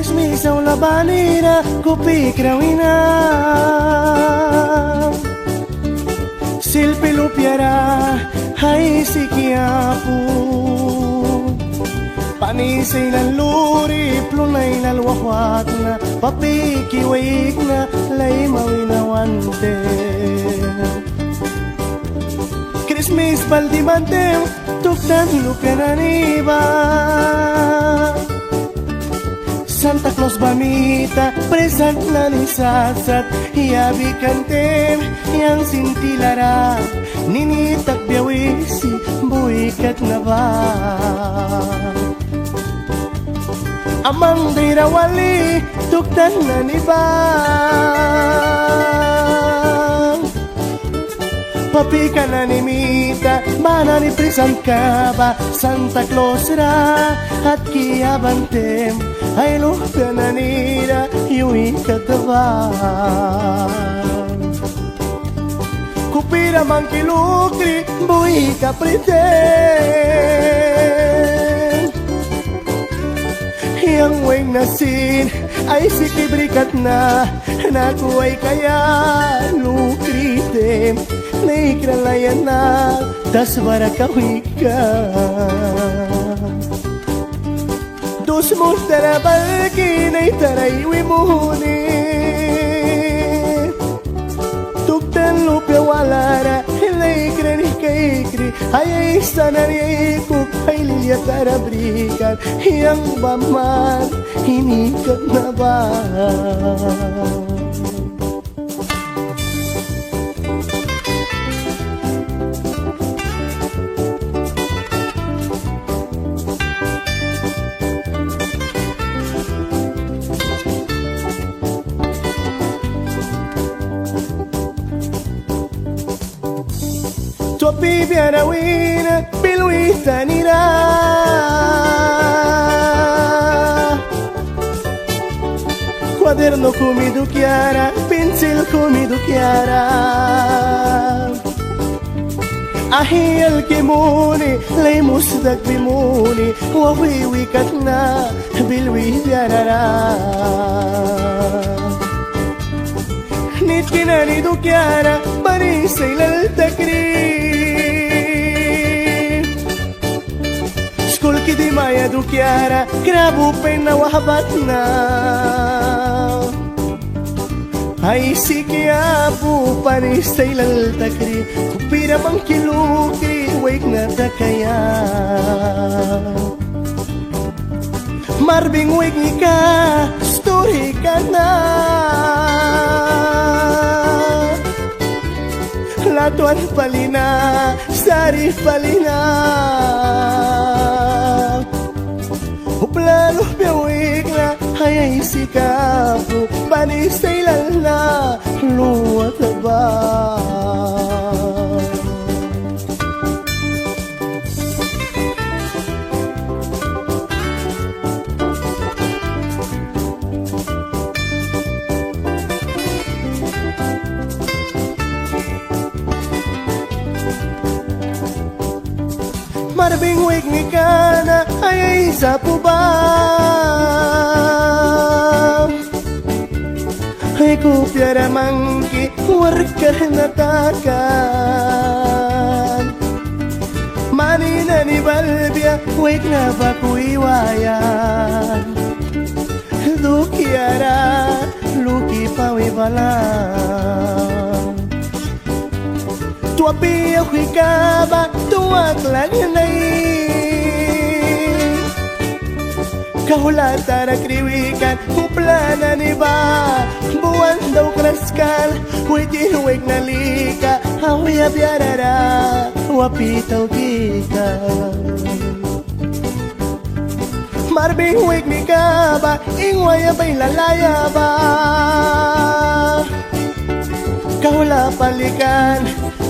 Chismisaw labanina kupi krawina silpilupiara hay sikiapu panisay ng luri plunay na luwahwat na papikiwik na lay mawinawante Christmas baldimantem tuktan lukananiba Santa Claus bamita, present na nisasat Hiyabi kantem, yang sintilara Ninitak biyawisi, buikat na ba Amang dirawali, tuktan na niba Papika na ni Mita, mana ni present ka ba Santa Claus ra, at kiyabantem Ay lupa na nila yung ikataban Kupira mang kilukri, buhi ka pretend Yang weng nasin ay sikibrikat na Nakuway kaya lukritem Naikralayan na, tas barakawi ka Dos mustara balkin ay taray wimuni Tuktan lupya walara Hilay kreni kaikri Ay sanarikuk Ay lilya tarabrikan Yang baman Hinikat na ba Topi biarawin, pilwita nira Cuaderno comido chiara, pincel comido chiara Ahi al kimuni, lay musdag bimuni Wawiwikat na, bilwi biarara Nit kinanido chiara, barisay laltakri Skulki di maya do chiara, grabu pena wahabat na Ay sikiapu, barisay laltakri Kupira mang kilukri, wake na takaya Marbing wake ni ka, story ka na Latuan palina, sari palina Uplano piyawik na, hayay sikapu Banisay lala, luwat na ba Marbing wig ni kana ay sa puba Ay kupya ramangki warkar natakan Manina ni balbya wig na bakuiwayan Dukiara luki pawibalan Tuapi ako ikaba tuwag lang nay Kahulata na kriwikan Kuplana ni ba Buwan daw kraskal Huwag na lika Hawiya biyarara Wapitaw kika Marbing huwag ni ka ba Ingwaya ba'y lalaya ba Kahula palikan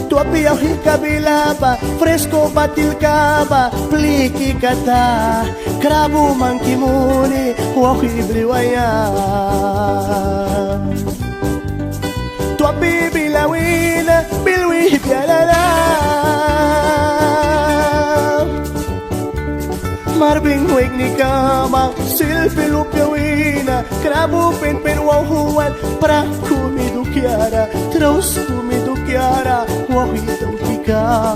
Tuapi ang hikabila ba Fresco batil ka ba Pliki kata Krabu mangkimuni Waki briwaya Tuapi bilawin Bilwi bialala Marbing huwag ni ka ba Silpi lupyawina Kiara, krabo pen wow huwal, pra kumido Kiara, terus kumido Kiara, wow itong tika.